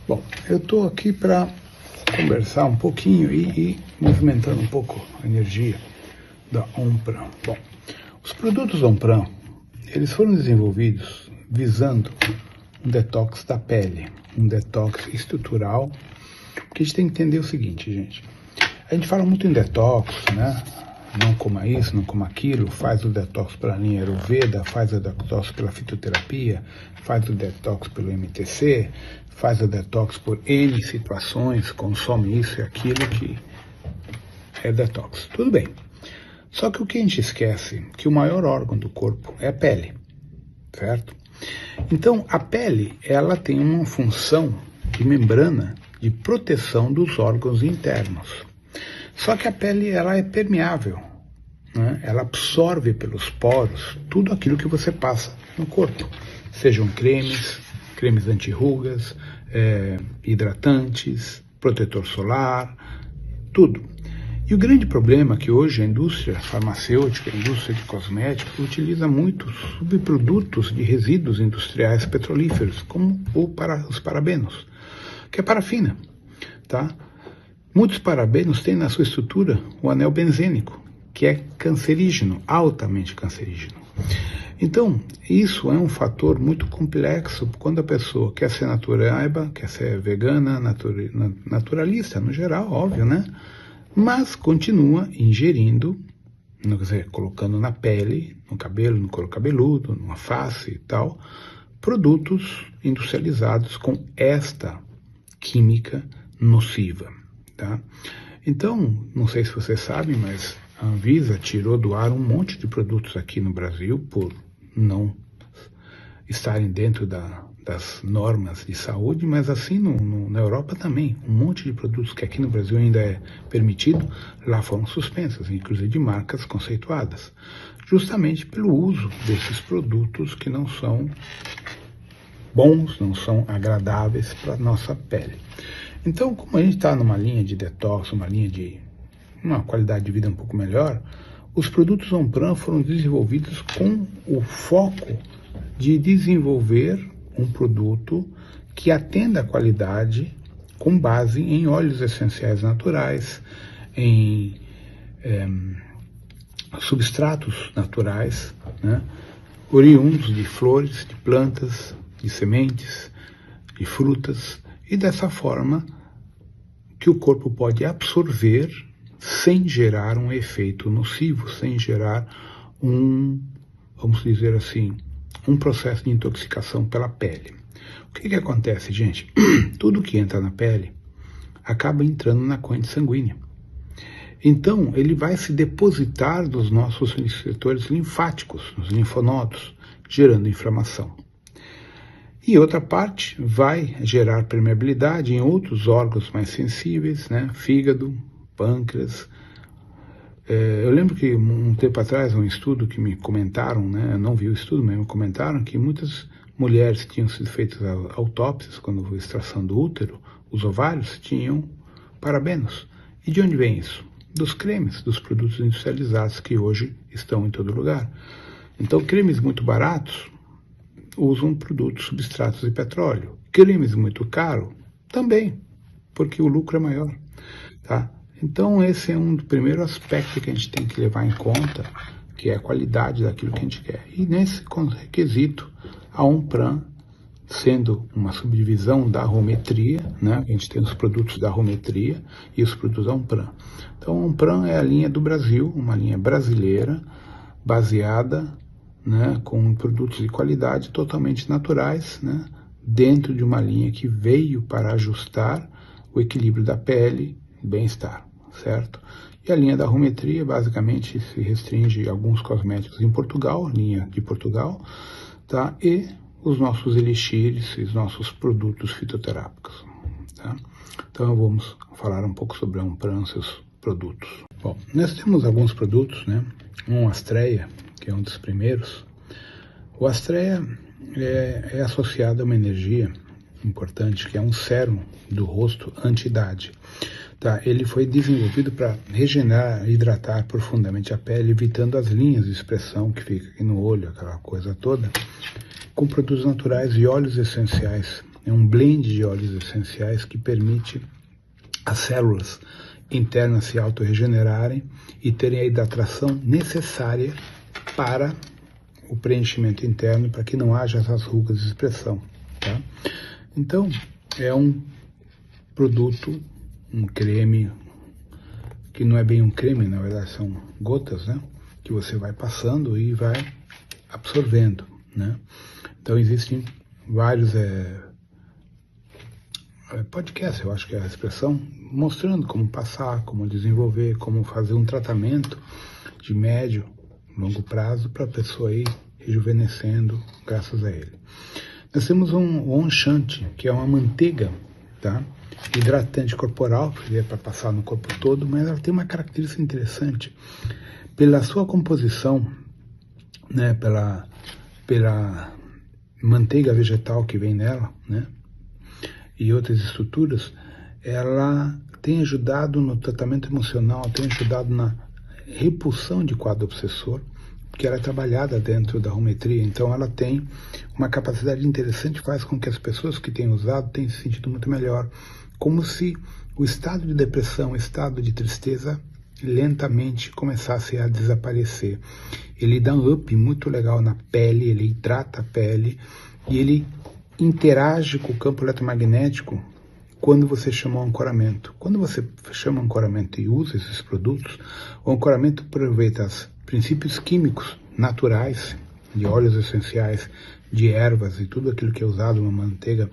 Bom, eu estou aqui para conversar um pouquinho e movimentando um pouco a energia da Ompran. Bom, os produtos Ompran, eles foram desenvolvidos visando um detox da pele, um detox estrutural, porque a gente tem que entender o seguinte, gente. A gente fala muito em detox, né? Não coma isso, não coma aquilo, faz o detox pela linha Ayurveda, faz o detox pela fitoterapia, faz o detox pelo MTC, faz o detox por N situações, consome isso e aquilo que é detox. Tudo bem. Só que o que a gente esquece é que o maior órgão do corpo é a pele, certo? Então, a pele, ela tem uma função de membrana de proteção dos órgãos internos. Só que a pele, ela é permeável, né? Ela absorve pelos poros tudo aquilo que você passa no corpo. Sejam cremes anti-rugas, hidratantes, protetor solar, tudo. E o grande problema é que hoje a indústria farmacêutica, a indústria de cosméticos, utiliza muitos subprodutos de resíduos industriais petrolíferos, como os parabenos, que é parafina, tá? Muitos parabenos têm na sua estrutura o anel benzênico, que é cancerígeno, altamente cancerígeno. Então, isso é um fator muito complexo quando a pessoa quer ser natureba, quer ser vegana, naturalista, no geral, óbvio, né? Mas continua ingerindo, quer dizer, colocando na pele, no cabelo, no couro cabeludo, numa face e tal, produtos industrializados com esta química nociva. Tá? Então, não sei se vocês sabem, mas a Anvisa tirou do ar um monte de produtos aqui no Brasil por não estarem dentro das normas de saúde, mas assim na Europa também. Um monte de produtos que aqui no Brasil ainda é permitido, lá foram suspensos, inclusive de marcas conceituadas, justamente pelo uso desses produtos que não são bons, não são agradáveis para a nossa pele. Então, como a gente está numa linha de detox, uma linha de uma qualidade de vida um pouco melhor, os produtos Ompran foram desenvolvidos com o foco de desenvolver um produto que atenda a qualidade com base em óleos essenciais naturais, em substratos naturais, né, oriundos de flores, de plantas, de sementes, de frutas, e dessa forma que o corpo pode absorver sem gerar um efeito nocivo, sem gerar vamos dizer assim, um processo de intoxicação pela pele. O que acontece, gente? Tudo que entra na pele acaba entrando na corrente sanguínea. Então, ele vai se depositar dos nossos receptores linfáticos, nos linfonodos, gerando inflamação. E outra parte vai gerar permeabilidade em outros órgãos mais sensíveis, né? Fígado, pâncreas. Eu lembro que um tempo atrás, um estudo que me comentaram, né? Eu não vi o estudo, mas me comentaram que muitas mulheres que tinham sido feitas autópsias quando houve extração do útero, os ovários tinham parabenos. E de onde vem isso? Dos cremes, dos produtos industrializados que hoje estão em todo lugar. Então, cremes muito baratos usam produtos substratos de petróleo. Cremes muito caros também, porque o lucro é maior. Tá? Então esse é um primeiro aspecto que a gente tem que levar em conta, que é a qualidade daquilo que a gente quer. E nesse requisito, a Ompran, sendo uma subdivisão da Arrometria, né? A gente tem os produtos da Arrometria e os produtos da Ompran. Então a Ompran é a linha do Brasil, uma linha brasileira, baseada, né, com produtos de qualidade totalmente naturais, né, dentro de uma linha que veio para ajustar o equilíbrio da pele, bem-estar, certo? E a linha da Arrometria basicamente se restringe a alguns cosméticos em Portugal, linha de Portugal, tá? E os nossos elixires, os nossos produtos fitoterápicos, tá? Então vamos falar um pouco sobre a Ompran, seus produtos. Bom, nós temos alguns produtos, né? Um Astrea, que é um dos primeiros. O Astrea é associado a uma energia importante, que é um sérum do rosto anti-idade. Tá? Ele foi desenvolvido para regenerar e hidratar profundamente a pele, evitando as linhas de expressão que fica aqui no olho, aquela coisa toda, com produtos naturais e óleos essenciais é um blend de óleos essenciais que permite as células internas se autorregenerarem e terem a hidratação necessária para o preenchimento interno, para que não haja essas rugas de expressão, tá? Então, é um produto, um creme, que não é bem um creme, na verdade são gotas, né? Que você vai passando e vai absorvendo, né? Então, existem vários podcasts, eu acho que é a expressão, mostrando como passar, como desenvolver, como fazer um tratamento de médio, longo prazo para a pessoa ir rejuvenescendo graças a ele. Nós temos um Onchante, que é uma manteiga, tá? Hidratante corporal, que é para passar no corpo todo, mas ela tem uma característica interessante. Pela sua composição, né, pela manteiga vegetal que vem nela, né, e outras estruturas, ela tem ajudado no tratamento emocional, tem ajudado na repulsão de quadro obsessor, porque ela é trabalhada dentro da arometria, então ela tem uma capacidade interessante, faz com que as pessoas que têm usado tenham se sentido muito melhor, como se o estado de depressão, o estado de tristeza lentamente começasse a desaparecer. Ele dá um up muito legal na pele, ele hidrata a pele e ele interage com o campo eletromagnético quando você chama o ancoramento. Quando você chama o ancoramento e usa esses produtos, o ancoramento aproveita os princípios químicos naturais, de óleos essenciais, de ervas e tudo aquilo que é usado na manteiga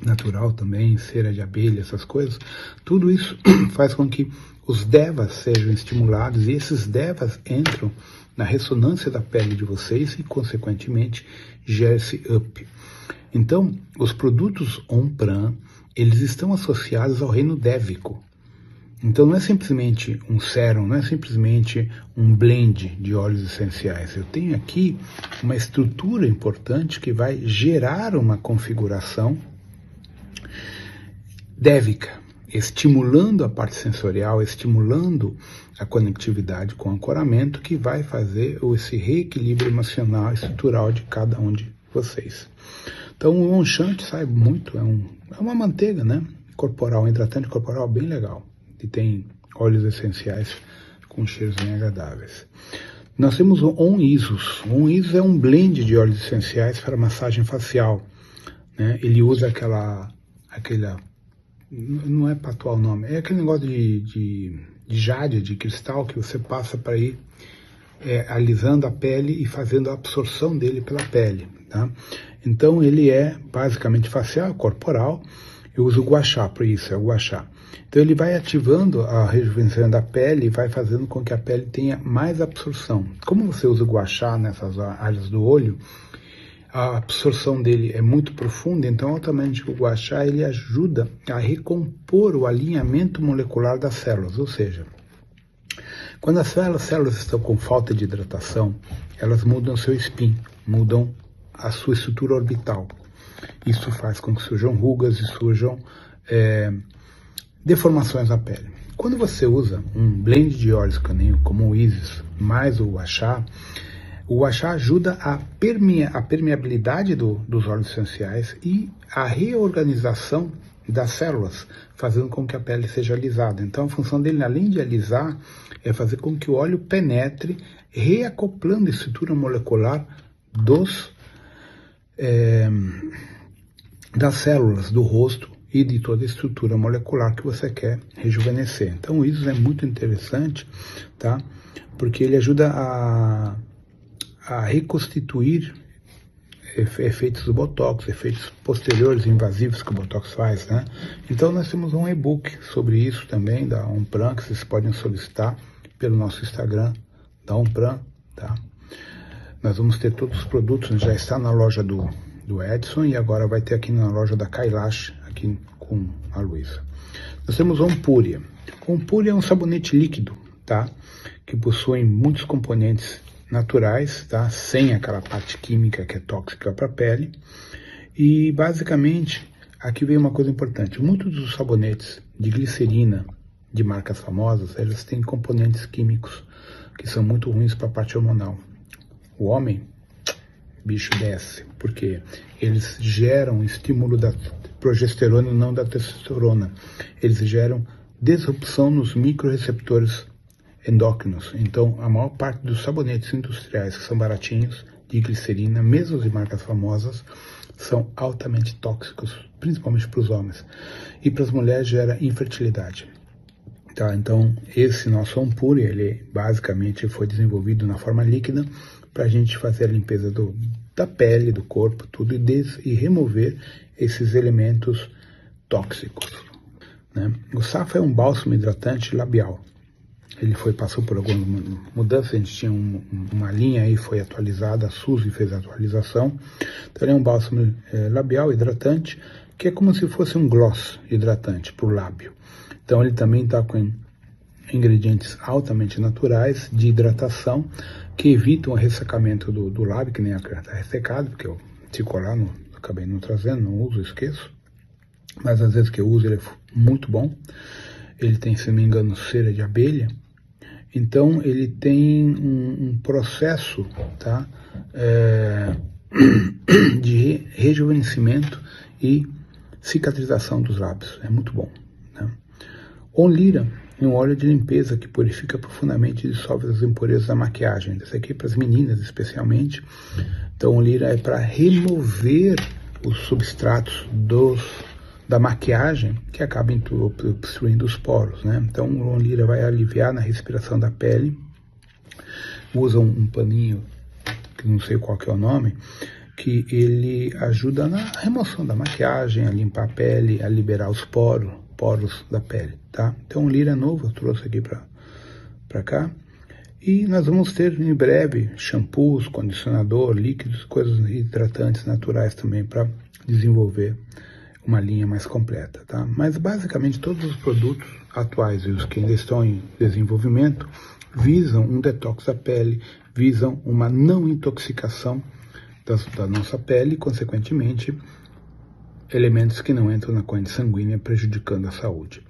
natural também, cera de abelha, essas coisas, tudo isso faz com que os devas sejam estimulados e esses devas entram na ressonância da pele de vocês e, consequentemente, gera esse up. Então, os produtos Onpran, eles estão associados ao reino dévico. Então, não é simplesmente um sérum, não é simplesmente um blend de óleos essenciais. Eu tenho aqui uma estrutura importante que vai gerar uma configuração dévica, estimulando a parte sensorial, estimulando a conectividade com o ancoramento, que vai fazer esse reequilíbrio emocional e estrutural de cada um de vocês. Então, o Onchante sai muito, é uma manteiga, né? Corporal, um hidratante corporal bem legal, que tem óleos essenciais com cheiros bem agradáveis. Nós temos o On-Isus. O On-Isus é um blend de óleos essenciais para massagem facial, né? Ele usa aquela não é patual o nome, é aquele negócio de jade, de cristal, que você passa para ir alisando a pele e fazendo a absorção dele pela pele, tá? Então ele é basicamente facial, corporal. Eu uso o gua sha para isso, é o gua sha. Então ele vai ativando a rejuvenescência da pele e vai fazendo com que a pele tenha mais absorção. Como você usa o gua sha nessas áreas do olho, a absorção dele é muito profunda, então automaticamente o gua sha ele ajuda a recompor o alinhamento molecular das células, ou seja, quando as células estão com falta de hidratação, elas mudam seu spin, mudam a sua estrutura orbital. Isso faz com que surjam rugas e surjam deformações na pele. Quando você usa um blend de óleos como o Isis mais o gua sha ajuda a permeabilidade dos óleos essenciais e a reorganização das células, fazendo com que a pele seja alisada. Então a função dele, além de alisar, é fazer com que o óleo penetre, reacoplando a estrutura molecular das células do rosto e de toda a estrutura molecular que você quer rejuvenescer. Então isso é muito interessante, tá? Porque ele ajuda a reconstituir efeitos do Botox, efeitos posteriores invasivos que o Botox faz, né? Então nós temos um e-book sobre isso também, da Onpran, que vocês podem solicitar pelo nosso Instagram, da Onpran, tá? Nós vamos ter todos os produtos, já está na loja do Edson e agora vai ter aqui na loja da Kailash, aqui com a Luísa. Nós temos o Onpuria. O Onpuria é um sabonete líquido, tá? Que possui muitos componentes naturais, tá? Sem aquela parte química que é tóxica para a pele. E basicamente, aqui vem uma coisa importante. Muitos dos sabonetes de glicerina de marcas famosas, eles têm componentes químicos que são muito ruins para a parte hormonal. O homem bicho desce, porque eles geram estímulo da progesterona e não da testosterona. Eles geram disrupção nos microreceptores endócrinos. Então, a maior parte dos sabonetes industriais que são baratinhos, de glicerina, mesmo de marcas famosas, são altamente tóxicos, principalmente para os homens. E para as mulheres gera infertilidade. Tá? Então, esse nosso Ampure, ele basicamente foi desenvolvido na forma líquida para a gente fazer a limpeza da pele, do corpo, tudo, e remover esses elementos tóxicos. Né? O Safa é um bálsamo hidratante labial. Ele passou por algumas mudanças, a gente tinha uma linha aí, foi atualizada, a Suzy fez a atualização. Então ele é um bálsamo labial hidratante, que é como se fosse um gloss hidratante para o lábio. Então ele também está com ingredientes altamente naturais de hidratação, que evitam o ressecamento do lábio, que nem está ressecado, porque eu fico lá, acabei não trazendo, não uso, esqueço. Mas às vezes que eu uso ele é muito bom. Ele tem, se não me engano, cera de abelha. Então ele tem um processo, tá, de rejuvenescimento e cicatrização dos lábios. É muito bom. Né? Onlira é um óleo de limpeza que purifica profundamente e dissolve as impurezas da maquiagem. Esse aqui é para as meninas especialmente. Então Onlira é para remover os substratos da maquiagem que acaba obstruindo os poros, né? Então o Onlira vai aliviar na respiração da pele. Usa um paninho, que não sei qual que é o nome, que ele ajuda na remoção da maquiagem, a limpar a pele, a liberar os poros da pele, tá? Então o Onlira novo eu trouxe aqui para cá. E nós vamos ter em breve shampoos, condicionador, líquidos, coisas hidratantes naturais também para desenvolver uma linha mais completa, tá? Mas basicamente todos os produtos atuais e os que ainda estão em desenvolvimento visam um detox da pele, visam uma não intoxicação da nossa pele e, consequentemente, elementos que não entram na corrente sanguínea prejudicando a saúde.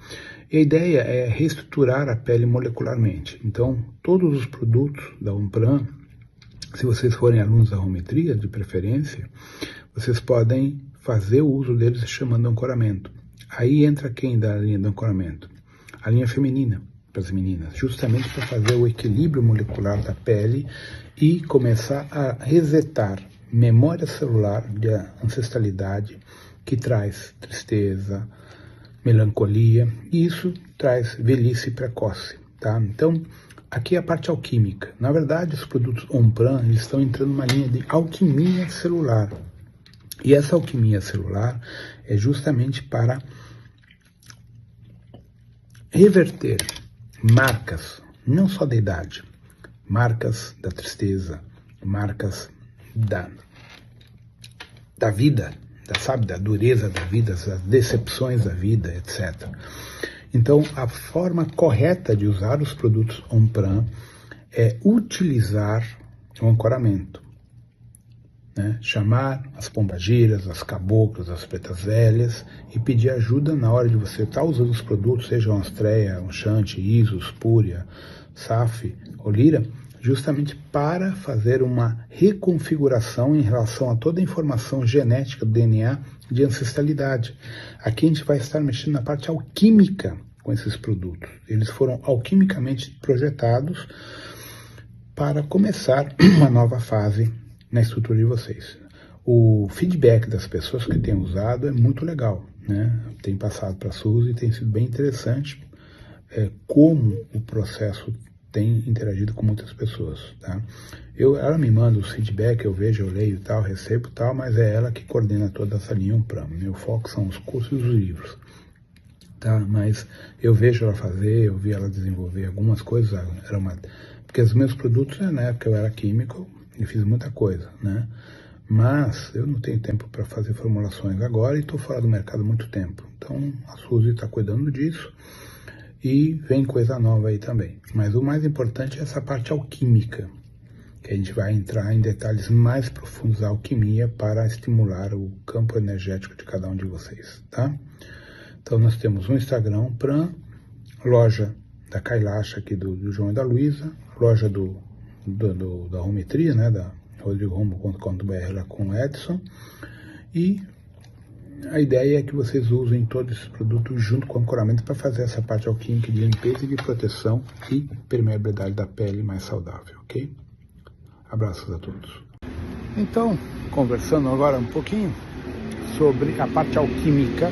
E a ideia é reestruturar a pele molecularmente. Então, todos os produtos da Umpran, se vocês forem alunos da Arometria, de preferência, vocês podem fazer o uso deles chamando ancoramento. Aí entra quem da linha do ancoramento? A linha feminina, para as meninas, justamente para fazer o equilíbrio molecular da pele e começar a resetar memória celular de ancestralidade que traz tristeza, melancolia, e isso traz velhice precoce, tá? Então, aqui é a parte alquímica. Na verdade, os produtos Ompran estão entrando numa linha de alquimia celular. E essa alquimia celular é justamente para reverter marcas, não só da idade, marcas da tristeza, marcas da vida, da dureza da vida, das decepções da vida, etc. Então, a forma correta de usar os produtos Ompran é utilizar o ancoramento. Né? Chamar as pombagiras, as caboclas, as pretas velhas e pedir ajuda na hora de você estar usando os produtos, sejam Astrea, Onchante, Isos, Púria, Saf, Olira, justamente para fazer uma reconfiguração em relação a toda a informação genética do DNA de ancestralidade. Aqui a gente vai estar mexendo na parte alquímica com esses produtos. Eles foram alquimicamente projetados para começar uma nova fase na estrutura de vocês. O feedback das pessoas que têm usado é muito legal, né? Tem passado para a Suzy e tem sido bem interessante como o processo tem interagido com muitas pessoas, tá? Ela me manda os feedback, eu vejo, eu leio e tal, recebo e tal, mas é ela que coordena toda essa linha Umpran. Meu foco são os cursos e os livros, tá? Mas eu vejo ela fazer, eu vi ela desenvolver algumas coisas, porque os meus produtos, na época eu era químico, e fiz muita coisa, né? Mas eu não tenho tempo para fazer formulações agora e estou fora do mercado há muito tempo. Então a Suzy está cuidando disso e vem coisa nova aí também. Mas o mais importante é essa parte alquímica, que a gente vai entrar em detalhes mais profundos da alquimia para estimular o campo energético de cada um de vocês, tá? Então nós temos um Instagram Umpran, loja da Kailash aqui do João e da Luísa, loja da Arometria, né, da rodrigorombo.com.br lá com o Edson. E a ideia é que vocês usem todos esses produtos junto com o ancoramento para fazer essa parte alquímica de limpeza e de proteção e permeabilidade da pele mais saudável, ok? Abraços a todos. Então, conversando agora um pouquinho sobre a parte alquímica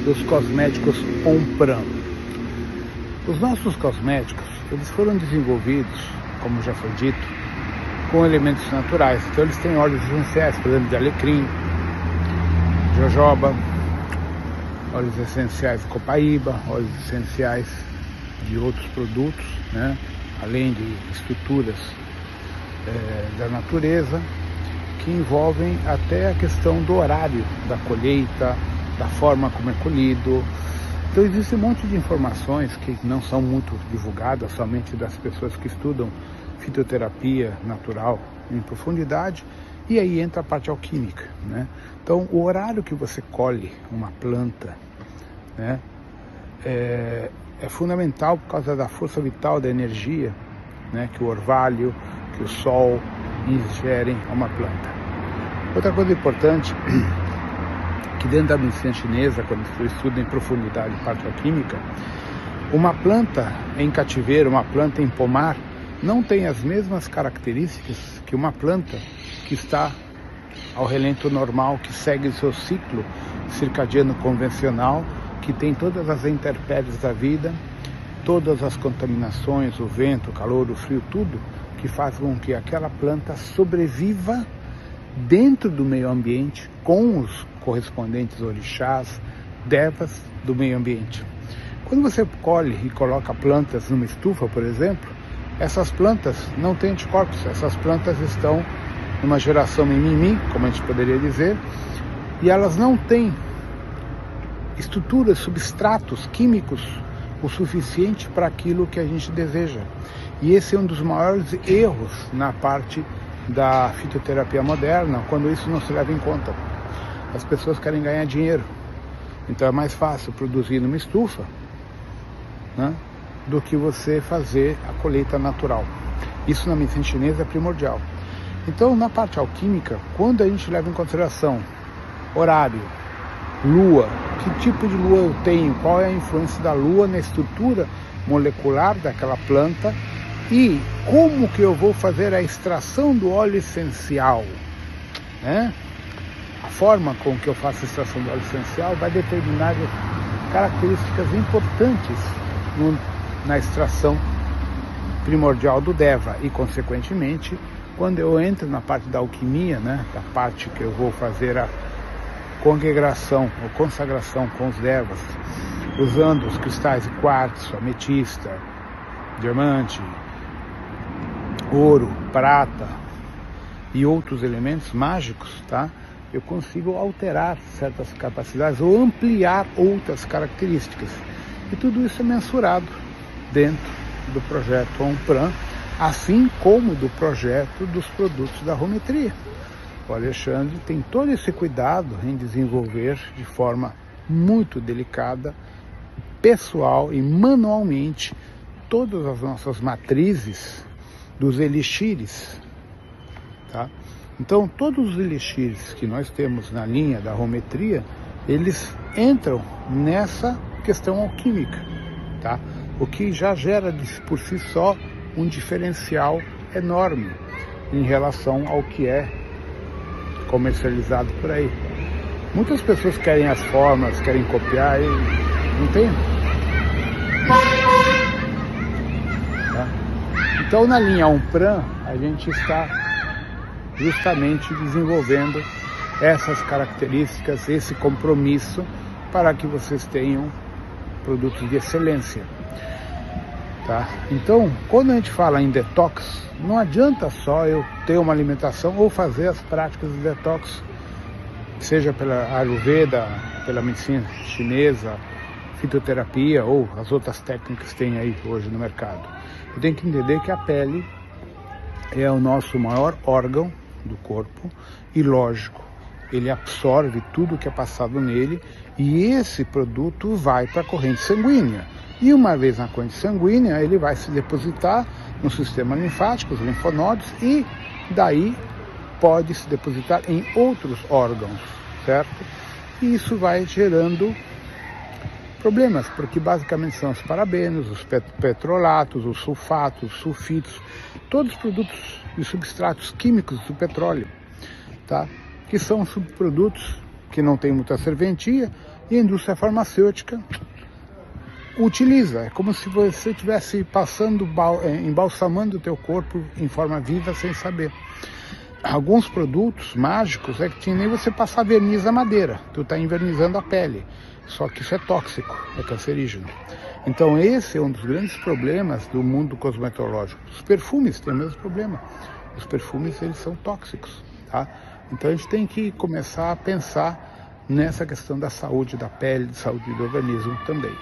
dos cosméticos Ompran. Os nossos cosméticos, eles foram desenvolvidos, como já foi dito, com elementos naturais. Então eles têm óleos essenciais, por exemplo, de alecrim, jojoba, óleos essenciais de copaíba, óleos essenciais de outros produtos, né? Além de estruturas da natureza, que envolvem até a questão do horário da colheita, da forma como é colhido. Então existe um monte de informações que não são muito divulgadas, somente das pessoas que estudam fitoterapia natural em profundidade, e aí entra a parte alquímica, né? Então o horário que você colhe uma planta, né, é fundamental por causa da força vital, da energia, né, que o orvalho, que o sol ingerem a uma planta. Outra coisa importante, que dentro da medicina chinesa, quando se estuda em profundidade a parte alquímica, uma planta em cativeiro, uma planta em pomar, não tem as mesmas características que uma planta que está ao relento normal, que segue o seu ciclo circadiano convencional, que tem todas as intempéries da vida, todas as contaminações, o vento, o calor, o frio, tudo que faz com que aquela planta sobreviva dentro do meio ambiente com os correspondentes orixás, devas do meio ambiente. Quando você colhe e coloca plantas numa estufa, por exemplo, essas plantas não têm anticorpos, essas plantas estão numa geração mimimi, como a gente poderia dizer, e elas não têm estruturas, substratos químicos o suficiente para aquilo que a gente deseja. E esse é um dos maiores erros na parte da fitoterapia moderna, quando isso não se leva em conta. As pessoas querem ganhar dinheiro, então é mais fácil produzir numa estufa, né, do que você fazer a colheita natural. Isso na medicina chinesa é primordial. Então, na parte alquímica, quando a gente leva em consideração horário, lua, que tipo de lua eu tenho, qual é a influência da lua na estrutura molecular daquela planta e como que eu vou fazer a extração do óleo essencial, né? A forma com que eu faço a extração do óleo essencial vai determinar características importantes na extração primordial do Deva e, consequentemente, quando eu entro na parte da alquimia, né, da parte que eu vou fazer a consagração com os Devas, usando os cristais de quartzo, ametista, diamante, ouro, prata e outros elementos mágicos, tá? Eu consigo alterar certas capacidades ou ampliar outras características. E tudo isso é mensurado dentro do projeto Ompran, assim como do projeto dos produtos da Rometria. O Alexandre tem todo esse cuidado em desenvolver de forma muito delicada, pessoal e manualmente todas as nossas matrizes dos elixires, tá? Então todos os elixires que nós temos na linha da Rometria, eles entram nessa questão alquímica, tá? O que já gera por si só um diferencial enorme em relação ao que é comercializado por aí. Muitas pessoas querem as fórmulas, querem copiar e não tem. Tá? Então na linha Ompran a gente está justamente desenvolvendo essas características, esse compromisso para que vocês tenham produtos de excelência. Tá? Então, quando a gente fala em detox, não adianta só eu ter uma alimentação ou fazer as práticas de detox, seja pela Ayurveda, pela medicina chinesa, fitoterapia ou as outras técnicas que tem aí hoje no mercado. Eu tenho que entender que a pele é o nosso maior órgão do corpo e, lógico, ele absorve tudo que é passado nele e esse produto vai para a corrente sanguínea. E uma vez na corrente sanguínea, ele vai se depositar no sistema linfático, os linfonódios, e daí pode se depositar em outros órgãos, certo? E isso vai gerando problemas, porque basicamente são os parabenos, os petrolatos, os sulfatos, os sulfitos, todos os produtos e substratos químicos do petróleo, tá? Que são subprodutos que não têm muita serventia e a indústria farmacêutica utiliza. É como se você estivesse embalsamando o teu corpo em forma viva sem saber. Alguns produtos mágicos é que nem você passar verniz na madeira, tu está invernizando a pele, só que isso é tóxico, é cancerígeno. Então esse é um dos grandes problemas do mundo cosmetológico. Os perfumes têm o mesmo problema, os perfumes eles são tóxicos, tá? Então a gente tem que começar a pensar nessa questão da saúde da pele, de saúde do organismo também.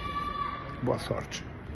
Boa sorte.